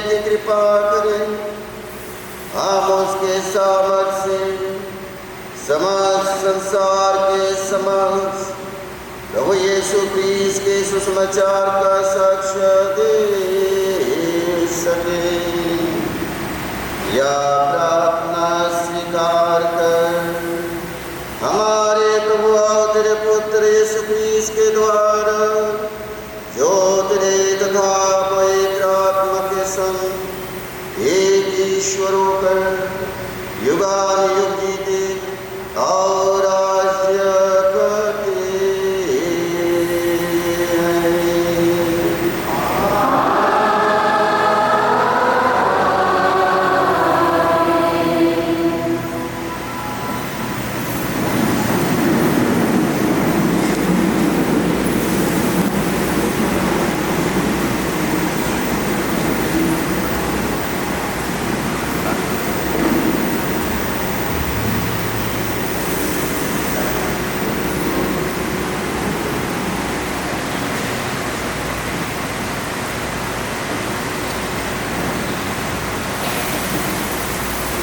की कृपा करें। हम उसके सामर्थ से समस्त संसार के समक्ष प्रभु यीशु क्रिस्त के सुसमाचार का साक्ष्य दे सके। या प्रार्थना स्वीकार कर हमारे प्रभु और तेरे पुत्र यीशु क्रिस्त के द्वारा जो तेरे तथा पवित्र आत्मा के संग एक ईश्वर होकर युगानुयुग जीते और राज्य करते हैं।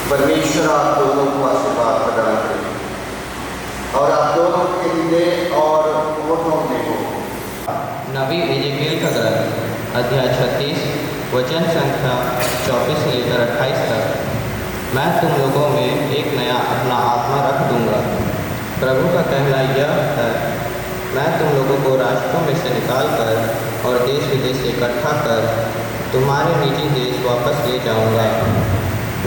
परमेश्वर आप दोनों को आशीर्वाद प्रदान करें और आप दोनों के हृदय और होठों में हो। नबी एजेकिएल का ग्रंथ अध्याय 36 वचन संख्या 24 से लेकर 28 तक। मैं तुम लोगों में एक नया अपना आत्मा रख दूंगा। प्रभु का कहना यह है, मैं तुम लोगों को राष्ट्रों में से निकाल कर और देश विदेश से इकट्ठा कर तुम्हारे निजी देश वापस ले जाऊंगा।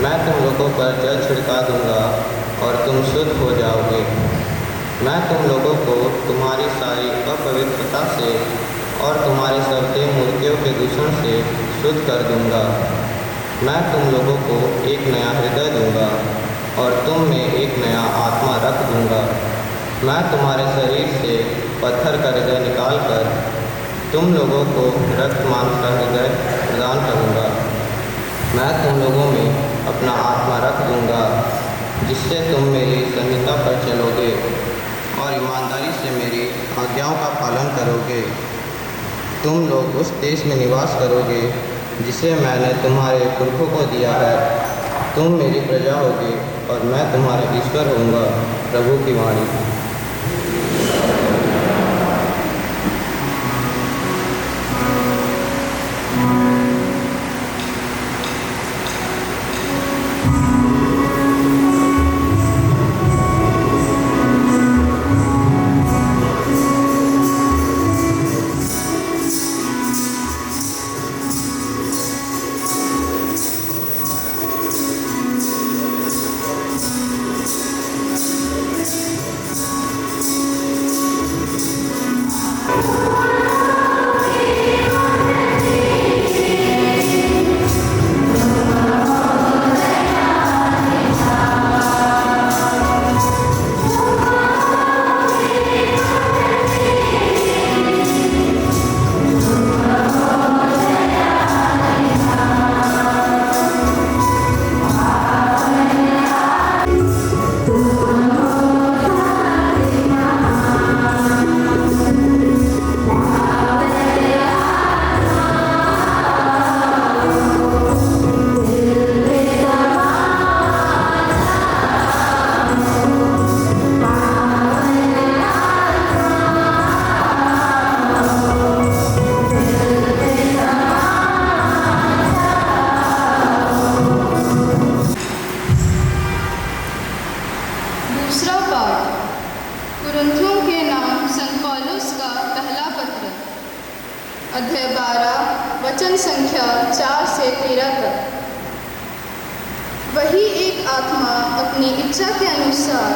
मैं तुम लोगों पर जल छिड़का दूंगा और तुम शुद्ध हो जाओगे। मैं तुम लोगों को तुम्हारी सारी अपवित्रता से और तुम्हारे सब देव मूर्तियों के दूषण से शुद्ध कर दूंगा। मैं तुम लोगों को एक नया हृदय दूंगा और तुम में एक नया आत्मा रख दूंगा। मैं तुम्हारे शरीर से पत्थर का हृदय निकाल कर तुम लोगों को रक्त मांस का हृदय प्रदान करूंगा। मैं तुम लोगों में अपना आत्मा रख दूंगा, जिससे तुम मेरी संहिता पर चलोगे और ईमानदारी से मेरी आज्ञाओं का पालन करोगे। तुम लोग उस देश में निवास करोगे जिसे मैंने तुम्हारे पुरखों को दिया है। तुम मेरी प्रजा होगे और मैं तुम्हारा ईश्वर होऊंगा। प्रभु की वाणी। अध्याय 12 वचन संख्या 4 से 13 तक। वही एक आत्मा अपनी इच्छा के अनुसार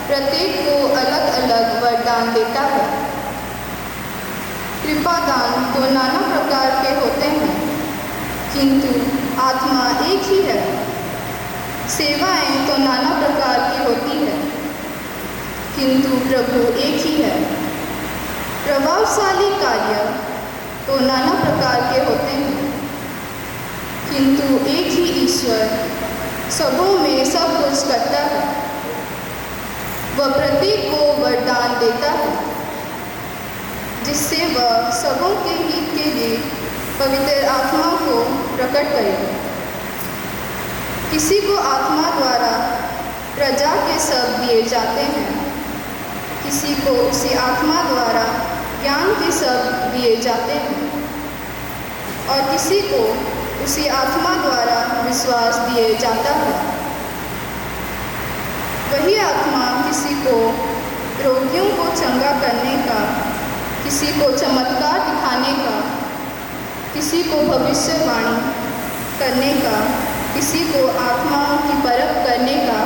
प्रत्येक को अलग अलग वरदान देता है। कृपादान तो नाना प्रकार के होते हैं, किंतु आत्मा एक ही है। सेवाएं तो नाना प्रकार की होती है, किंतु प्रभु एक ही है। प्रभावशाली कार्य तो नाना प्रकार के होते हैं, किंतु एक ही ईश्वर सबों में सब कुछ करता है। वह प्रत्येक को वरदान देता है, जिससे वह सबों के हित के लिए पवित्र आत्मा को प्रकट करेगा। किसी को आत्मा द्वारा प्रजा के शब्द दिए जाते हैं, किसी को उसी आत्मा द्वारा ज्ञान के शब्द दिए जाते हैं और किसी को उसी आत्मा द्वारा विश्वास दिए जाता है। वही आत्मा किसी को रोगियों को चंगा करने का, किसी को चमत्कार दिखाने का, किसी को भविष्यवाणी करने का, किसी को आत्माओं की परख करने का,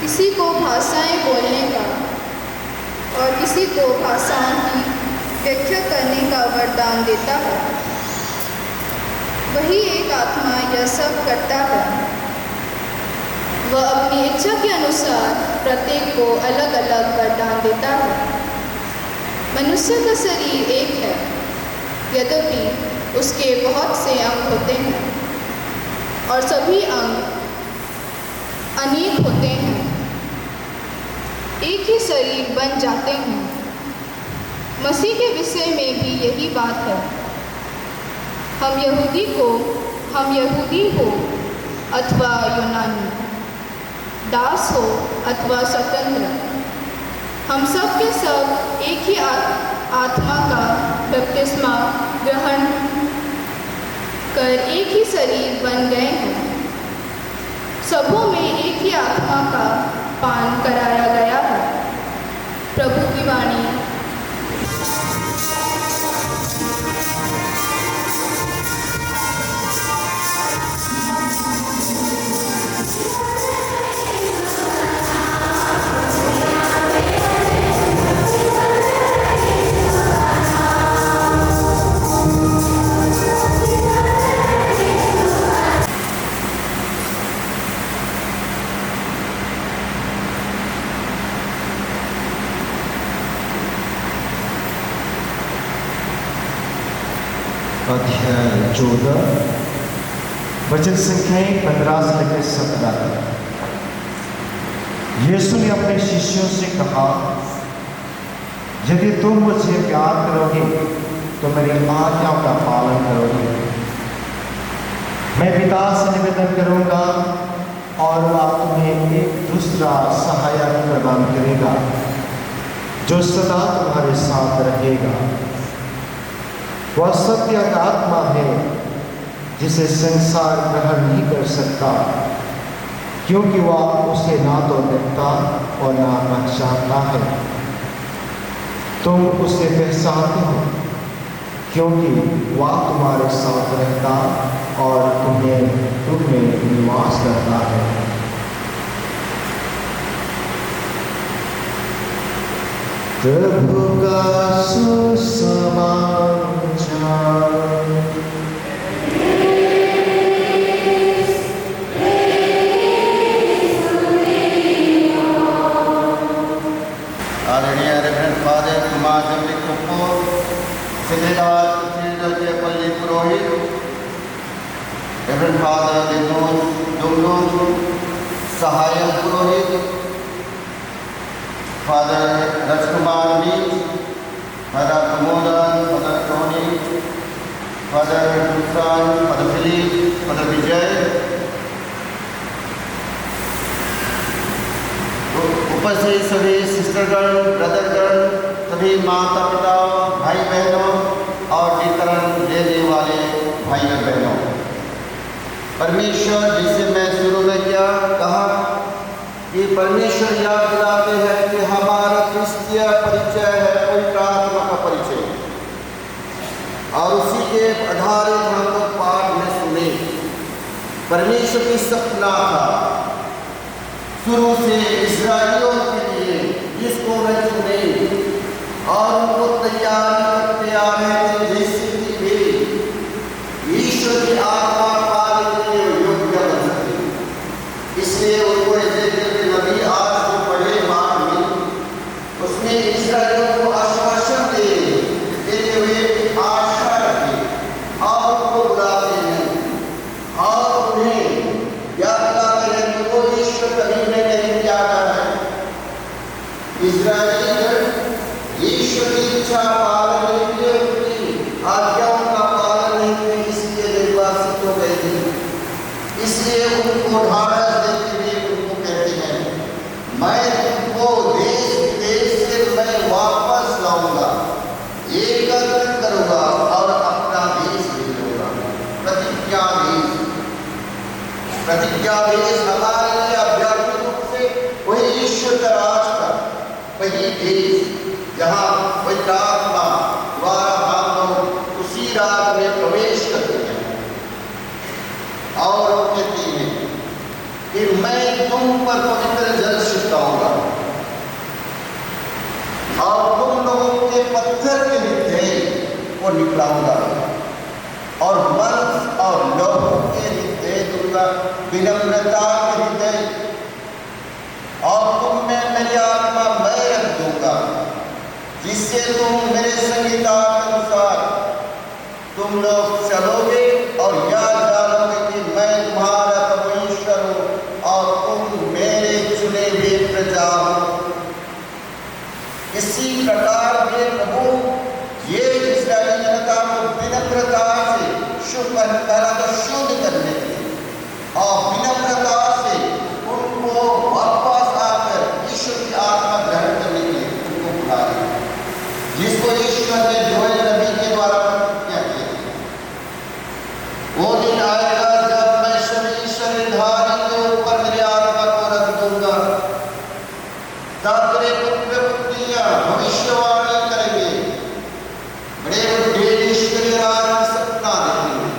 किसी को भाषाएं बोलने का और किसी को भाषाओं की व्याख्या करने का वरदान देता है। वही एक आत्मा यह सब करता है। वह अपनी इच्छा के अनुसार प्रत्येक को अलग अलग वरदान देता है। मनुष्य का शरीर एक है, यद्यपि उसके बहुत से अंग होते हैं और सभी अंग अनेक होते हैं, एक ही शरीर बन जाते हैं। मसीह के विषय में भी यही बात है। हम यहूदी हो अथवा यूनानी, दास हो अथवा स्वतंत्र, हम सब के सब एक ही आत्मा का बपतिस्मा ग्रहण कर एक ही शरीर बन गए हैं। सबों में एक ही आत्मा का पान कराया गया है। प्रभु की वाणी। अध्याय 14 वचन संख्या 15 से लेकर 17 तक। यीशु ने अपने शिष्यों से कहा, यदि तुम मुझे प्यार करोगे तो मेरी आज्ञाओं का पालन करोगे। मैं पिता से निवेदन करूंगा और वह तुम्हें एक दूसरा सहायक प्रदान करेगा जो सदा तुम्हारे साथ रहेगा। वह सत्य का आत्मा है जिसे संसार ग्रहण नहीं कर सकता, क्योंकि वह उसे ना तो देखता और ना पहचानता है। तुम उसे पहचानते हो क्योंकि वह तुम्हारे साथ रहता और तुम्हें निवास करता है। प्रभु का सुसमाचार। आदरणीय रेवरेंड फादर कुमार जमलिक कुप्पो, सेक्रेटरी के पल्ली पुरोहित, रेवरेंड फादर दुमलू, सहायक पुरोहित father Rajkumar Meej, father Pramodan, father Tony, father Dusan, father Philip, father Vijay, उपस्थित सभी सिस्टरगण, ब्रदरगण, सभी माता पिता, भाई बहनों और टीकाकरण लेने वाले भाई बहनों, परमेश्वर जिसे मैं शुरू में क्या कहा कि परमेश्वर याद दिलाते हैं कि हमारा क्रिस्तीय परिचय है पवित्र आत्मा का परिचय, और उसी के आधारित हम लोग पाठ में सुने। परमेश्वर की सपना था शुरू से इस्राएलियों के लिए जिसको मैं चुने और उनको तैयारी करते आ रहे थे, जैसे कि भी ईश्वर की आत्मा पाने के लिए योग्य बन सके। इसलिए उनको नबी आज जो पढ़े बात में उसमें इस्राएलियों को आश्वासन देते हुए आशा रखे और उनको बुलाते हैं और उन्हें याद दिलाते हैं कि वो ईश्वर कभी नहीं किया है। इस्राएली ईश्वर की इच्छा पालन के लिए उनकी आज्ञाओं का इसलिए उनको ढाढ़स देते हुए उनको कहते हैं, मैं तुमको देश विदेश से मैं वापस लाऊंगा, एकत्र करूंगा और अपना देश भेजूंगा। प्रतिज्ञादेश हमारे लिए अव्याकृत रूप से वही ईश्वर का राज का वही देश जहाँ पवित्र आत्मा द्वारा हम लोग उसी राज में प्रवेश करते हैं। और कहते हैं कि मैं तुम पर पवित्र जल छिड़काऊंगा और तुम लोगों के पत्थर के हृदय को निकलाऊंगा और मांस और लौह के हृदय दूंगा, विनम्रता के हृदय, और तुम में मेरी आत्मा मैं रख दूंगा, जिससे तुम मेरे संहिता के अनुसार तुम लोग चलोगे और याद डालोगे कि मैं तुम्हारा परमेश्वर हूँ और तुम मेरे चुने हुए प्रजा हो। इसी प्रकार वे प्रभु ये इस्राएली जनता को विनम्रता से शुद्ध करने के लिए और विनम्रता से उनको वापस आकर ईश्वर की आत्मा ग्रहण करने के लिए उनको बुलाया, जिसको ईश्वर ने जोएल नबी के द्वारा प्रतिज्ञा की। वो दिन आएगा जब मैं सभी शरीरधारी के ऊपर मेरी आत्मा को रख दूंगा, तब तेरे पुत्र पुत्रियां भविष्यवाणी करेंगे, बड़े बुढ़े ईश्वरीय राज का सपना देखेंगे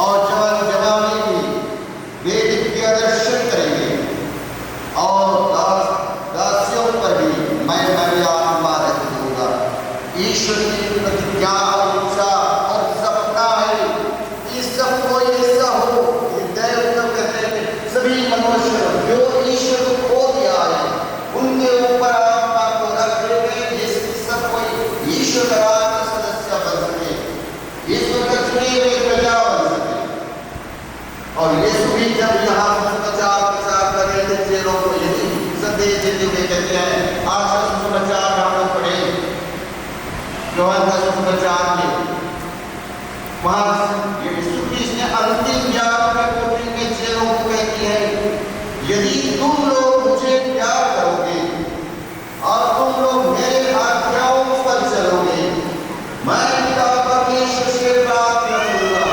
और जवान जवानी भी वे दिव्य दर्शन करेंगे और दासियों पर भी मैं मेरी आत्मा रख दूंगा। ईश्वर की प्रतिज्ञा ऊंचा और सपना है कि सबको ऐसा हो, देवता कहते हैं सभी मनुष्य जो ईश्वर को खो दिया है उनके ऊपर आत्मा को रख देंगे, जिससे सब कोई ईश्वर का राज का सदस्य बन सके, ईश्वर का चुने हुए प्रजा बन सके। और यीशु भी जब यहाँ सुसमाचार प्रचार कर रहे थे चेलों को यही संदेश देते हुए कहते हैं, आज का सुसमाचार हम लोग पढ़े यूहन्ना का सुसमाचार में, वहाँ यीशु क्रिस्त ने अंतिम याद में कोटरी में चेलों को कहती है, यदि तुम लोग मुझे प्यार करोगे और तुम लोग मेरे आज्ञाओं पर चलोगे, मैं पिता परमेश्वर से प्रार्थना करूंगा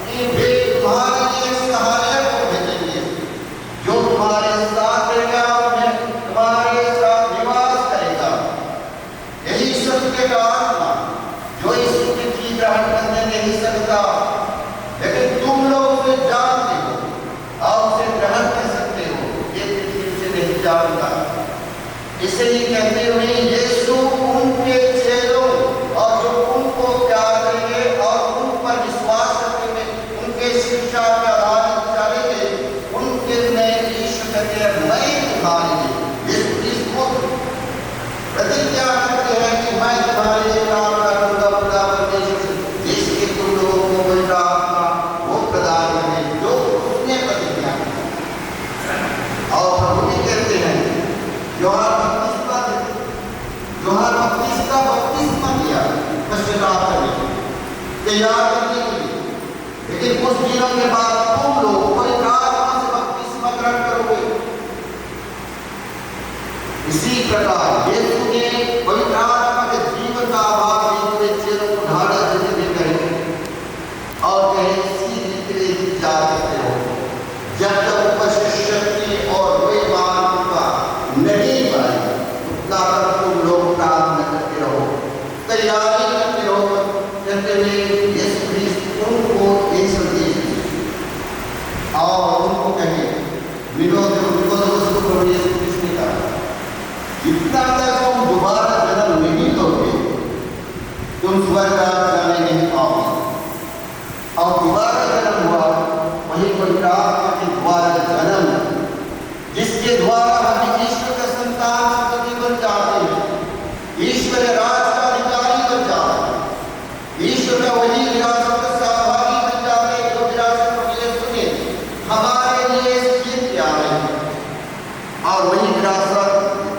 कि वे तुम्हारे लिए सहायक को भेजेंगे, जो तुम्हारे साथ रहेगा, तुम्हारे साथ निवास करेगा। यही सत्य का आत्मा जो इस सत्य की ग्रहण करने नहीं सकता, लेकिन तुम लोग उसे जानते हो और उसे ग्रहण कर सकते हो, ये पृथ्वी से नहीं जानता। इसे ही कहते हुए यीशु उनके चेलों और जो उनको प्यार करेंगे और उन पर विश्वास रखते हुए उनके शिक्षा के आधार पर चलेंगे, उनके में ईश्वर कहते हैं मैं तुम्हारे लिए, इसको प्रतिज्ञा करते हैं कि मैं तुम्हारे लिए काम करूंगा खुदा परमेश्वर से, जिसके तुम लोगों को पवित्र आत्मा वो प्रदान करें जो उसने प्रतिज्ञा की। और प्रभु भी कहते हैं यूहन्ना का बपतिस्मा दिया पश्चाताप करने के लिए, तैयार करने के लिए, लेकिन कुछ दिनों के बाद तुम लोग पवित्र आत्मा से बपतिस्मा ग्रहण करोगे। इसी प्रकार यीशु ने पवित्र आत्मा के जीवन का आभार देते हुए चेलों को ढाढ़स देते हुए कहे और कहे इसी रीति इंतजार करते हो जब तक ऊपर से शक्ति और वैमान का नहीं पाए, उतना तक तुम लोग प्रार्थना करते रहो, तैयारी करते रहो, कहते हुए यीशु क्रिस्त उनको एक संदेश और उनको कहे निकोदेमुस को प्रभु यीशु क्रिस्त ने कहा, जितना तक तुम दोबारा जन्म नहीं लोगे तुम स्वर्ग जाने नहीं पाओगे। और दोबारा जन्म हुआ वही पवित्र आत्मा के द्वारा जन्म, जिसके द्वारा हम ईश्वर का संतान संतति बन जाते हैं, ईश्वर के राज का अधिकारी बन जाते हैं, ईश्वर का वही विरासत का सहभागी बन जाते हैं जो विरासत को यीशु ने हमारे लिए सिद्ध किया है। और वही विरासत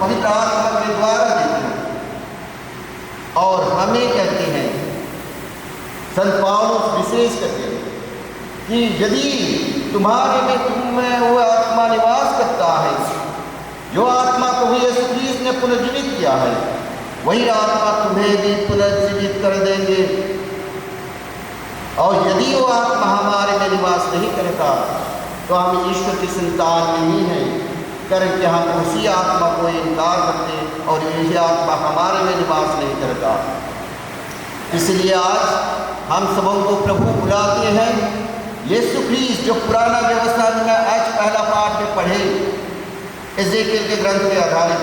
पवित्र आत्मा के द्वारा देते हैं। और हमें कहते हैं संत पौलुस विशेष करके कि यदि तुम्हारे में तुम में वो आत्मा निवास करता है। जो आत्मा प्रभु यीशु ख्रीस्त ने पुनर्जीवित किया है, वही आत्मा तुम्हें भी पुनर्जीवित कर देंगे। और यदि वो आत्मा हमारे में निवास नहीं करता तो हम ईश्वर की संतान नहीं है, करके हम उसी आत्मा को इनकार करते और यही आत्मा हमारे में निवास नहीं करता। इसलिए आज हम सबों को प्रभु बुलाते हैं। यीशु ख्रीस्त जो पुराना व्यवस्था में आज पहला पाठ में पढ़े एजेकिएल के ग्रंथ के आधारित,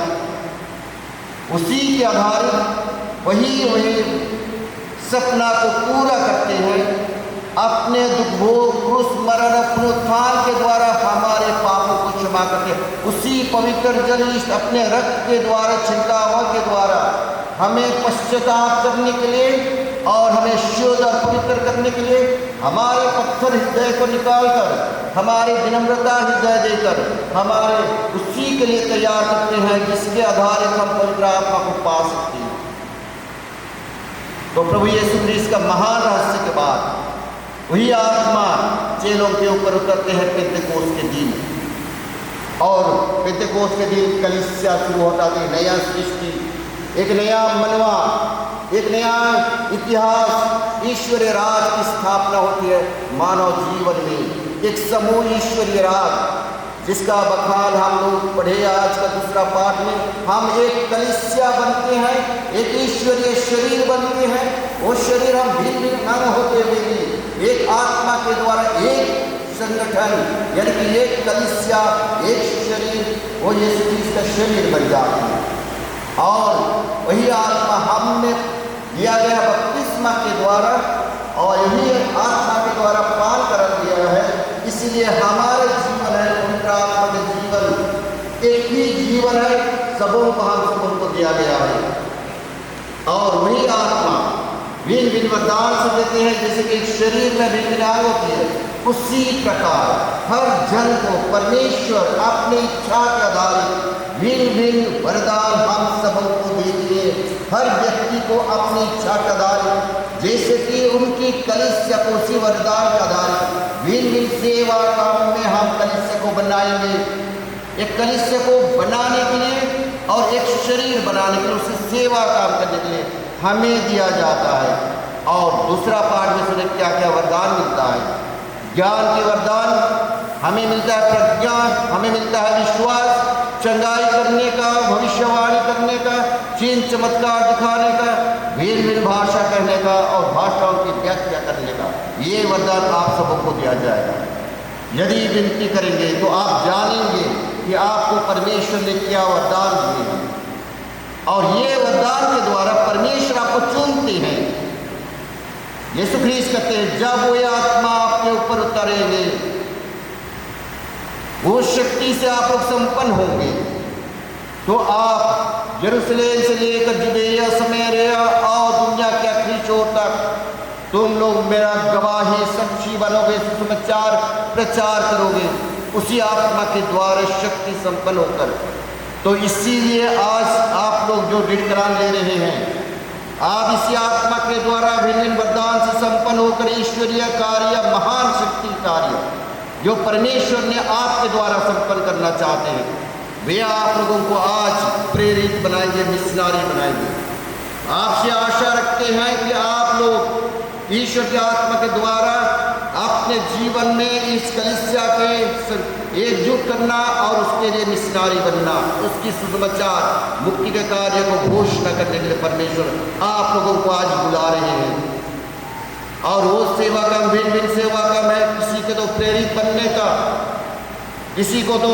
उसी के आधारित वही सपना को पूरा करते हैं। अपने दुख भोग क्रूस मरण पुनरुत्थान के द्वारा हमारे पापों को क्षमा करके उसी पवित्र जल अपने रक्त के द्वारा छिड़काव के द्वारा हमें पश्चाताप करने के लिए और हमें शुद्ध और पवित्र करने के लिए हमारे पत्थर हृदय को निकालकर हमारे विनम्रता हृदय देकर हमारे उसी के लिए तैयार करते हैं, जिसके आधारित हम पवित्र आत्मा को पा सकते हैं। तो प्रभु यीशु ख्रीस्त का महान रहस्य के बाद वही आत्मा चेलों के ऊपर उतरते हैं पेंतेकोस्त के दिन, और पेंतेकोस्त के दिन कलीसिया शुरू होता है, नया सृष्टि, एक नया मनवा, एक नया इतिहास, ईश्वरीय राज की स्थापना होती है मानव जीवन में। एक समूह ईश्वरीय राज जिसका बखान हम लोग पढ़े आज का दूसरा पाठ में। हम एक कलीसिया बनते हैं, एक ईश्वरीय शरीर बनते हैं। वो शरीर हम भिन्न भिन्न अंग होते हुए भी एक आत्मा के द्वारा एक संगठन यानी कि एक कलीसिया, एक शरीर, वो यीशु ख्रीस्त का शरीर बन जाती है। और वही आत्मा हमने दिया गया बपतिस्मा के द्वारा और यही आत्मा के द्वारा पान कर दिया है। इसलिए हमारे जीवन है पवित्र आत्मा के जीवन, एक ही जीवन है, सबों को हम सबों को दिया गया है। और वही आत्मा भिन्न भिन्न वरदान से देते हैं, जैसे कि शरीर में भिन्न अंग होती है, उसी प्रकार हर जन को परमेश्वर अपनी इच्छा के आधारित भिन्न भिन्न वरदान हम सबों को देते हैं। हर व्यक्ति को अपनी इच्छा के आधारित, जैसे कि उनकी कलीसिया को उसी वरदान के आधारित भिन्न भिन्न सेवा काम में हम कलीसिया को बनाएंगे। एक कलीसिया को बनाने के लिए और एक शरीर बनाने के लिए, उसे सेवा काम करने के लिए हमें दिया जाता है। और दूसरा पाठ में सुने क्या क्या वरदान मिलता है। ज्ञान के वरदान हमें मिलता है, प्रज्ञा हमें मिलता है, विश्वास, चंगाई करने का, भविष्यवाणी करने का, चिन्ह चमत्कार दिखाने का, भिन्न भिन्न भाषा कहने का और भाषाओं की व्याख्या करने का। ये वरदान आप सबों को दिया जाएगा। यदि विनती करेंगे तो आप जानेंगे कि आपको परमेश्वर ने क्या वरदान दिए हैं, और ये वरदान के द्वारा परमेश्वर आपको चुनते हैं। यीशु ख्रीस्त कहते हैं जब वो आत्मा आपके ऊपर उतरेंगे, वो शक्ति से आप लोग संपन्न होंगे, तो आप यरूशलेम से लेकर जुदेया समारिया और दुनिया के आखिरी छोर तक तुम लोग मेरा गवाही साक्षी बनोगे, सुसमाचार प्रचार करोगे उसी आत्मा के द्वारा शक्ति संपन्न होकर। तो इसीलिए आज आप लोग जो ऋण ले रहे हैं, आप इसी आत्मा के द्वारा भिन्न वरदान से संपन्न होकर ईश्वरीय कार्य, महान शक्ति कार्य जो परमेश्वर ने आपके द्वारा संपन्न करना चाहते हैं, वे आप लोगों को आज प्रेरित बनाएंगे, मिशनरी बनाएंगे। आपसे आशा रखते हैं कि आप लोग ईश्वर की आत्मा के द्वारा अपने जीवन में इस कलीसिया के एकजुट करना और उसके लिए मिशनरी बनना, उसकी सुसमाचार मुक्ति के कार्य को घोषणा करने के लिए परमेश्वर आप लोगों को आज बुला रहे हैं। और वो सेवा का भिन्न भिन्न सेवा का है, किसी के तो प्रेरित बनने का, किसी को तो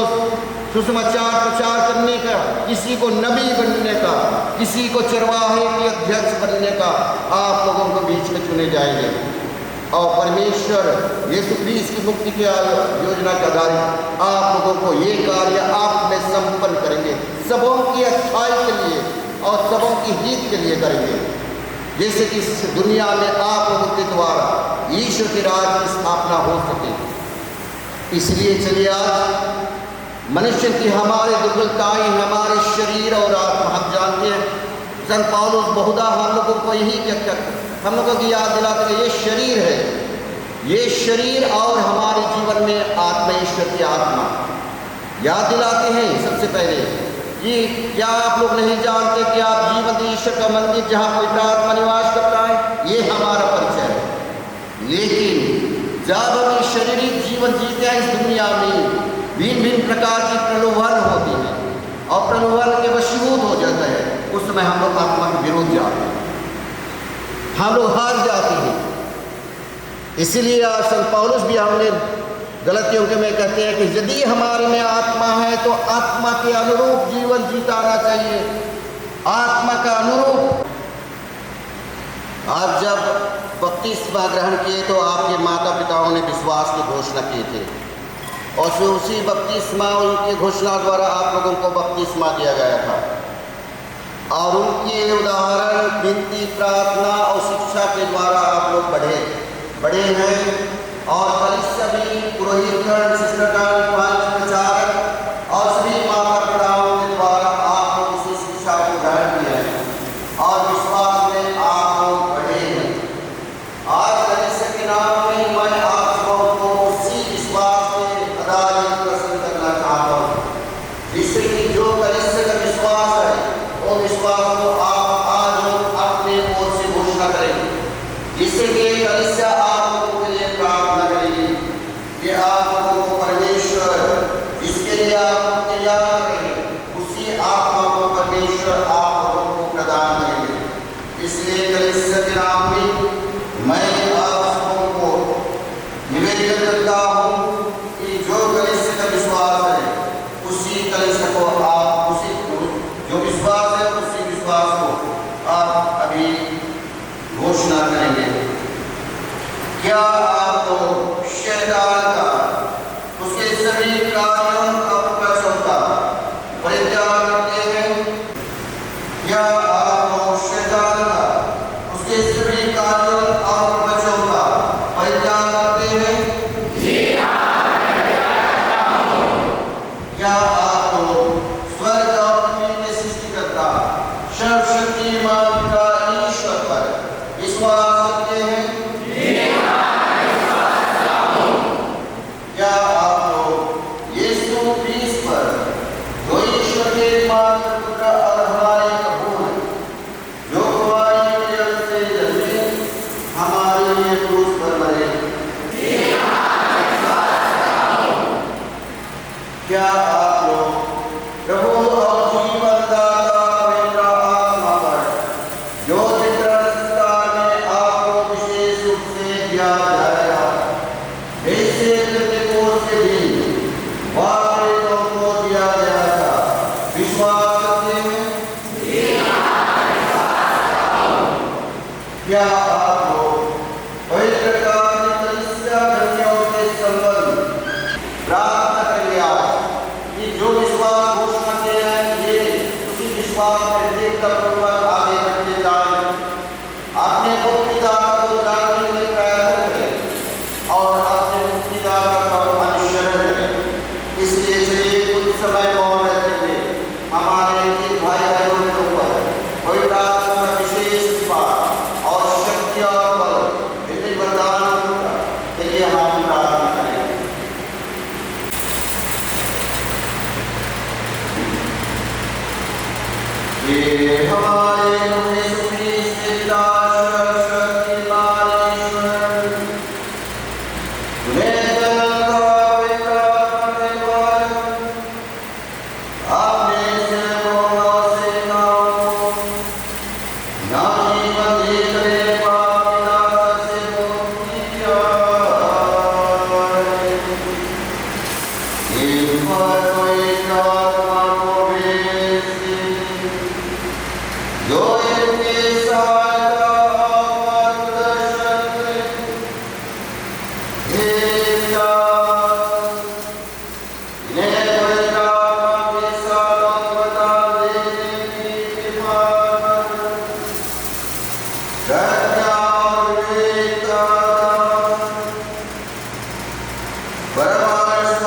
सुसमाचार प्रचार करने का, किसी को नबी बनने का, किसी को चरवाहे के अध्यक्ष बनने का आप लोगों को बीच में चुने जाएंगे। और परमेश्वर यीशु ख्रीस्त की मुक्ति के योजना के आधारित आप लोगों को ये कार्य आप में संपन्न करेंगे, सबों की अच्छाई के लिए और सबों की हित के लिए करेंगे, जैसे कि इस दुनिया में आप लोगों के द्वारा ईश्वर के राज की स्थापना हो सके। इसलिए चलिए आज मनुष्य की हमारे दुर्बलताएं, हमारे शरीर और आत्मा, हम जानते हैं संत पौलुस बहुधा हम लोगों को यही हम लोगों की याद दिलाते हैं, ये शरीर है, ये शरीर और हमारे जीवन में परमात्मा ईश्वर की आत्मा याद दिलाते हैं सबसे पहले कि क्या आप लोग नहीं जानते कि आप जीवंत ईश्वर का मंदिर जहाँ पवित्र आत्मा निवास करता है, ये हमारा परिचय है। लेकिन जब हम इस शारीरिक जीवन जीते हैं इस दुनिया में, भिन्न भिन्न प्रकार की प्रलोभन होती है और प्रलोभन के वशीभूत हो जाता है, उस समय हम लोग आत्मा के विरोध जाते हैं, हम लोग हार जाते हैं। इसीलिए संत पौलुस भी हमने गलतियों के में कहते हैं कि यदि हमारे में आत्मा है तो आत्मा के अनुरूप जीवन जीताना चाहिए, आत्मा का अनुरूप। आप जब बपतिस्मा ग्रहण किए तो आपके माता पिताओं ने विश्वास की घोषणा की थी और फिर उसी बपतिस्मा उनकी घोषणा द्वारा आप लोगों को बपतिस्मा दिया गया था और उनके उदाहरण, विनती, प्रार्थना और शिक्षा के द्वारा आप लोग बड़े हैं और कलीसिया भी पुरोहितगण, सिस्टरगण, पंच, प्रचारक और सभी माता पिताओं के द्वारा आप लोग उसी शिक्षा को ग्रहण किया है और विश्वास में आप लोग बढ़े हैं। आज कलीसिया के नाम में मैं आप सबों को उसी विश्वास के आधार प्रश्न करना चाहता हूँ, जिससे कि जो कलीसिया का विश्वास है वो विश्वास को आप आज लोग अपने ओर से घोषणा करेंगे, जिससे कि कलीसिया आप लोगों के लिए प्रार्थना करेगी कि आप लोगों को परमेश्वर जिसके लिए आप तैयार करेंगे उसी आत्मा को परमेश्वर आप लोगों को प्रदान करेंगे। इसलिए कलीसिया के नाम में मैं आप सबों को निवेदन करता हूँ कि जो कलीसिया का विश्वास है उसी कलीसिया को आप उसी जो विश्वास है उसी विश्वास को आप अभी घोषणा करेंगे। क्या आप लोग शैतान का उसके सभी कार्यों का प्रचों का परित्याग करते हैं? क्या आप लोग शैतान का उसके सभी कार्यों और प्रचों का परित्याग करते हैं? क्या आप लोग स्वर्ग और पृथ्वी के सृष्टिकर्ता सर्वशक्तिमान का ईश्वर पर विश्वास करते हैं? क्या आप लोग यीशु क्रिस्त पर जो ईश्वर के एकमात्र पुत्र और हमारे प्रभु हैं, जो हमारी वजह से जन्मे, हमारे लिए क्रूस पर मरे, क्या आप लोग प्रभु और जीवनदाता पवित्र आत्मा पर जो वितरण संस्कार में आपको विशेष रूप से दिया जाएगा, ऐसे प्रत्येकों से भी वापरितों को दिया जाएगा, विश्वास करते हैं? क्या आप लोग पवित्र कलीसिया धर्मियों के संबंध प्रार्थना करिए आज कि जो विश्वास घोषणा किए हैं ये उसी विश्वास में देखकर पूर्वक आगे बढ़ते जाएं, अपने मुक्तिदाता को जानने के लिए प्रयत्न करें और अपने मुक्तिदाता का अनुसरण करें। इसलिए चलिए कुछ समय मौन रहते हुए हमारे भाई बहनों के ऊपर पवित्र आत्मा का विशेष कृपा और शक्ति और बल विभिन्न वरदान के लिए हम प्रार्थना करें। ये हमारे यीशु क्रिस्त के पिता सर्वशक्तिमान ईश्वर, तुम्हें जन्म का पवित्र आत्मा के द्वारा आपने सेवकों और सेवकाओं को ना जीवन देकर पाप के नाश से मुक्ति किया है। इस पर पवित्र आत्मा को भेज जो इनके सहायता और मार्गदर्शन करें। हे पिता, इन्हें पवित्र आत्मा के साथ वरदान देने की कृपा कर। प्रज्ञा और विवेक का परमार्थ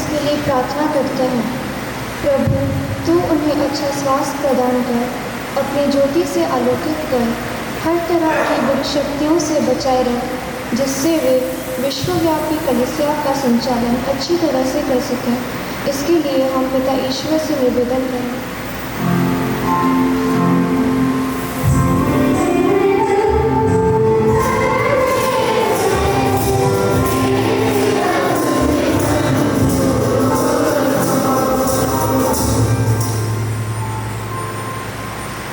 इसके लिए प्रार्थना करते हैं। प्रभु, तू उन्हें अच्छा स्वास्थ्य प्रदान कर, अपनी ज्योति से आलोकित कर, हर तरह की बुरी शक्तियों से बचाए रख, जिससे वे विश्वव्यापी कलीसिया का संचालन अच्छी तरह से कर सकें। इसके लिए हम पिता ईश्वर से निवेदन करें।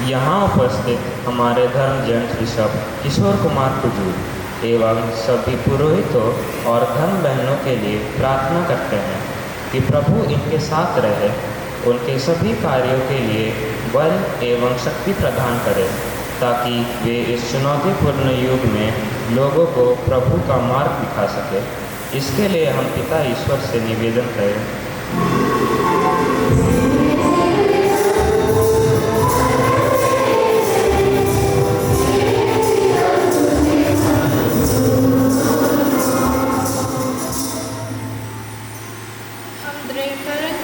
यहाँ उपस्थित हमारे धर्मजन बिशप किशोर कुमार कुजूर एवं सभी पुरोहितों और धर्म बहनों के लिए प्रार्थना करते हैं कि प्रभु इनके साथ रहे, उनके सभी कार्यों के लिए बल एवं शक्ति प्रदान करे, ताकि वे इस चुनौतीपूर्ण युग में लोगों को प्रभु का मार्ग दिखा सके। इसके लिए हम पिता ईश्वर से निवेदन करें।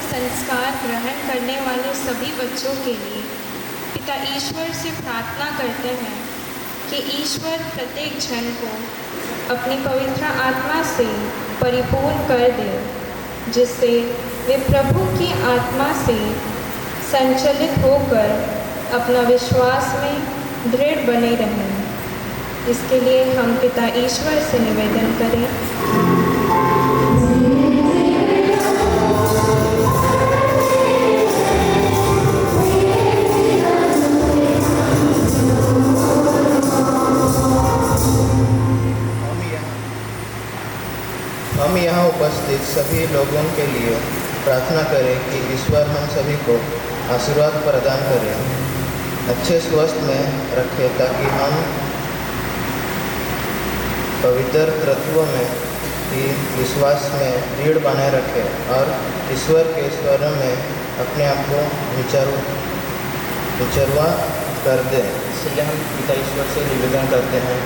संस्कार ग्रहण करने वाले सभी बच्चों के लिए पिता ईश्वर से प्रार्थना करते हैं कि ईश्वर प्रत्येक जन को अपनी पवित्र आत्मा से परिपूर्ण कर दे, जिससे वे प्रभु की आत्मा से संचालित होकर अपना विश्वास में दृढ़ बने रहें। इसके लिए हम पिता ईश्वर से निवेदन करें। हम यहाँ उपस्थित सभी लोगों के लिए प्रार्थना करें कि ईश्वर हम सभी को आशीर्वाद प्रदान करें, अच्छे स्वस्थ में रखे, ताकि हम पवित्र तत्वों में ही विश्वास में दृढ़ बनाए रखें और ईश्वर के स्वर में अपने आप को विचरवा कर दें। इसलिए हम पिता ईश्वर से निवेदन करते हैं।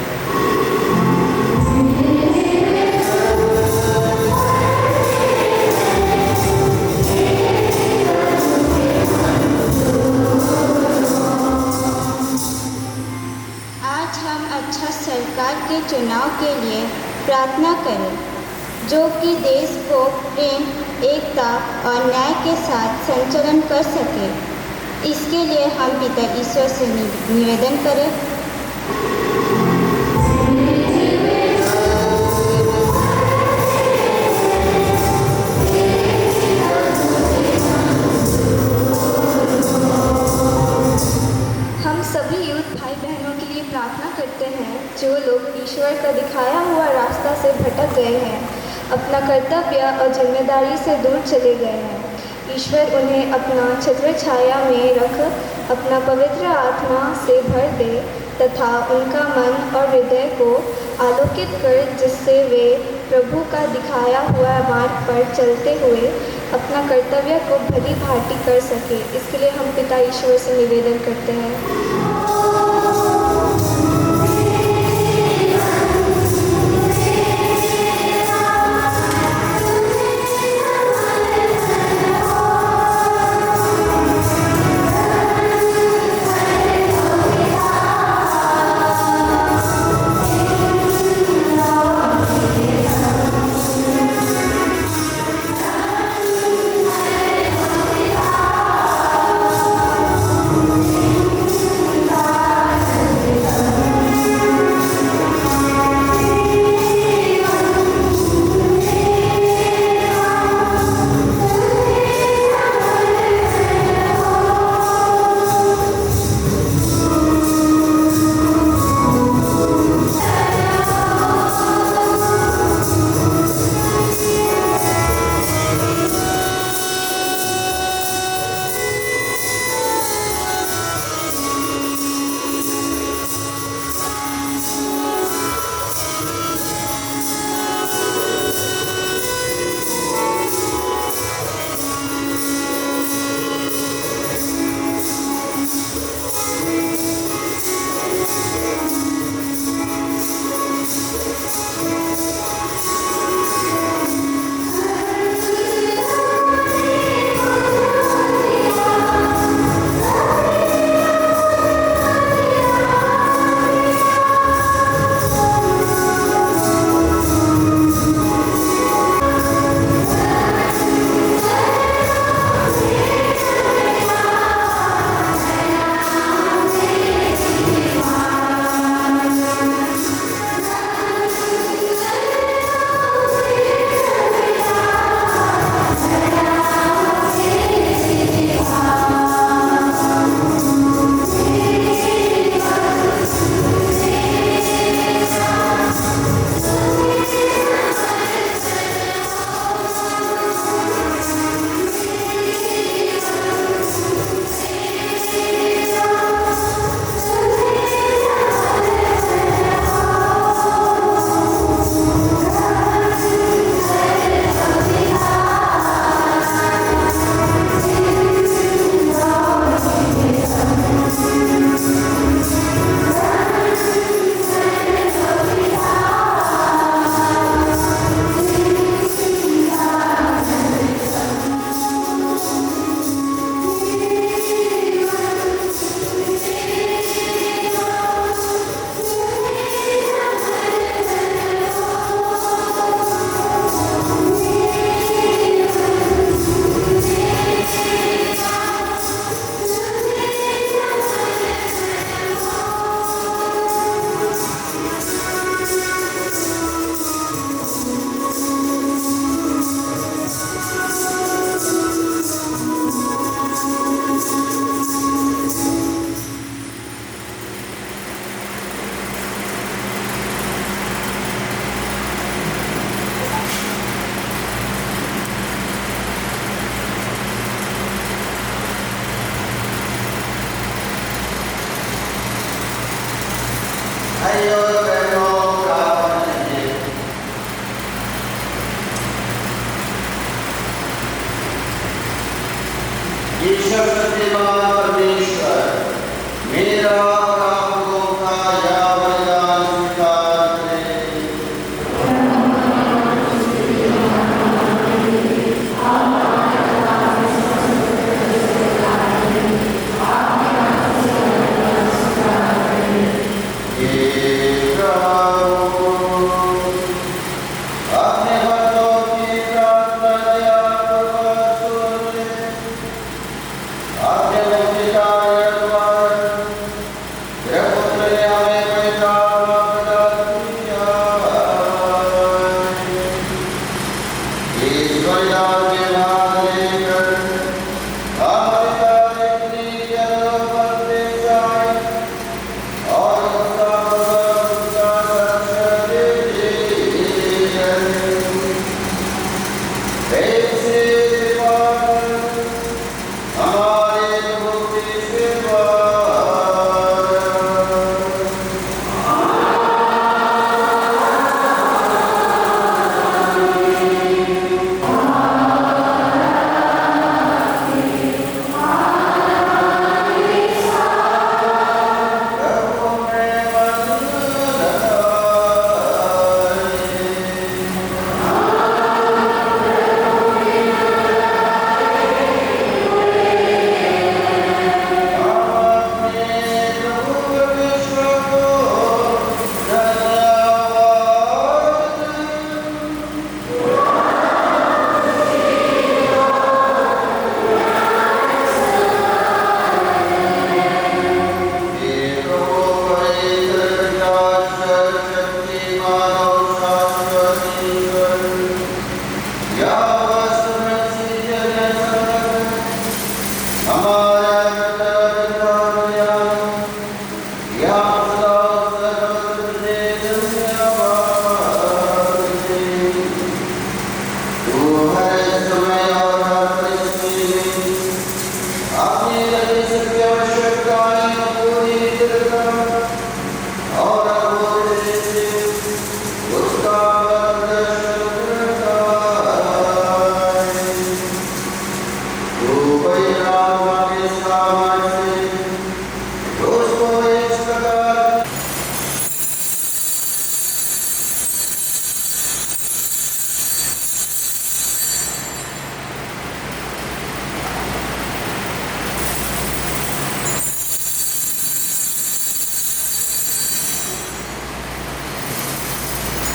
सरकार के चुनाव के लिए प्रार्थना करें, जो कि देश को प्रेम, एकता और न्याय के साथ संचालन कर सके। इसके लिए हम पिता ईश्वर से निवेदन करें। जो लोग ईश्वर का दिखाया हुआ रास्ता से भटक गए हैं, अपना कर्तव्य और जिम्मेदारी से दूर चले गए हैं। ईश्वर उन्हें अपना छत्र छाया में रख अपना पवित्र आत्मा से भर दे तथा उनका मन और हृदय को आलोकित कर, जिससे वे प्रभु का दिखाया हुआ मार्ग पर चलते हुए अपना कर्तव्य को भली भांति कर सके। इसके लिए हम पिता ईश्वर से निवेदन करते हैं। ईश्वर सत्यवान परमेश्वर, मेरा और आप लोगों का यह बलिदान स्वीकार करें। अपने भक्तों की प्रार्थना ध्यानपूर्वक सुन लें। अपने पिता यहोवा, तेरे पुत्र ने हमें पवित्र आत्मा प्रदान किया। इस बलिदान में भाग लेकर हमारे कार्य अपनी जगह पर पेश आए और उसका साक्ष्य दीजिए। ऐसे हमारे मुक्ति से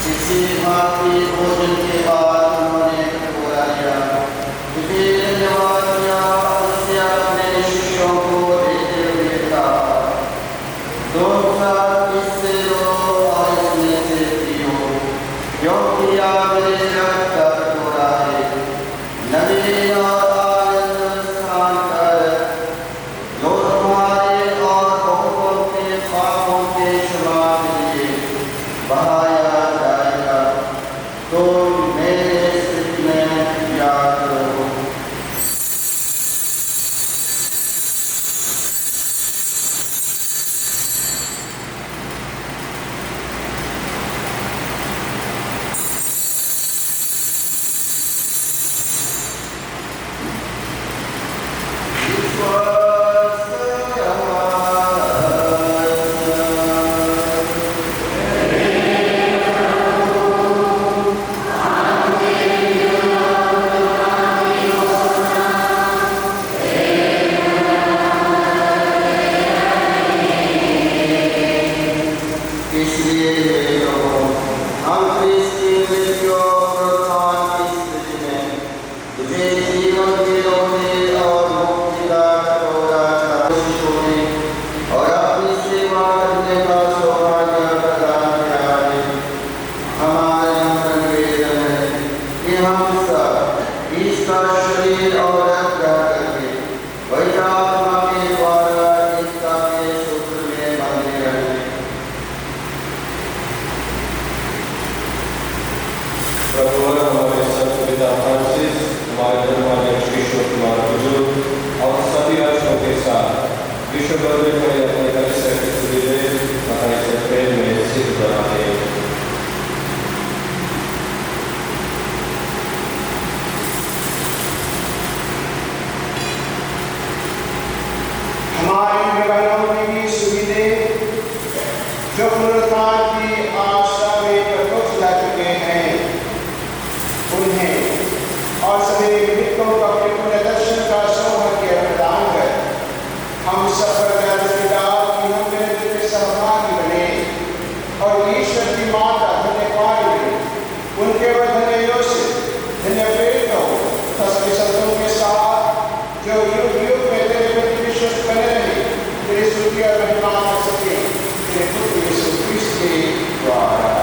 इसी भांति भोजन के बाद उन्होंने कटोरा लिया, फिर धन्यवाद किया और उसे अपने शिष्यों को देते हुए कहा, तुम सब इससे लो और इसमें से पियो, क्योंकि यह मेरे रक्त का कटोरा है, नवीन और आनंद स्थान कर, जो तुम्हारे और बहुतों के पापों के क्षमा के लिए बहाया जाएगा। तो मेरे स्मृति में याद करो। इसलिए हे लोगों, हम क्रिस्ती मृत्यु और उत्थान की स्थिति में तुझे जीवन के रोने और मुक्ति का कटोरा चढ़ाने और अपनी सेवा करने का सौभाग्य प्रदान किया है। हमारा निवेदन है कि हम सब इसका शरीर और रक्त ग्रहण करके पवित्र आत्मा के द्वारा एकता के सूत्र में बंधे रहें। प्रभु हमारे संत पिता फ्रांसिस, हमारे धर्माध्यक्ष किशोर कुमार बुजुर्ग और सभी अर्चकों के साथ विश्व भर में खड़े अपने कलिसिया के सुविधे तथा इसे प्रेम में सिद्ध बनाते हैं। तुम अपने पुण्य दर्शन का सौभाग्य प्रदान कर। हम सफर की हम मेरे दिल में सहभागी बने और ईश्वर की माता धन्य पाए उनके वधन्यों से धन्य प्रेरित हो सभी संतों के साथ जो युग युग में तेरे प्रति विश्वास बने रहे, तेरी स्तुति और महिमा कर सके तेरे पुत्र यीशु क्रिस्त के द्वारा।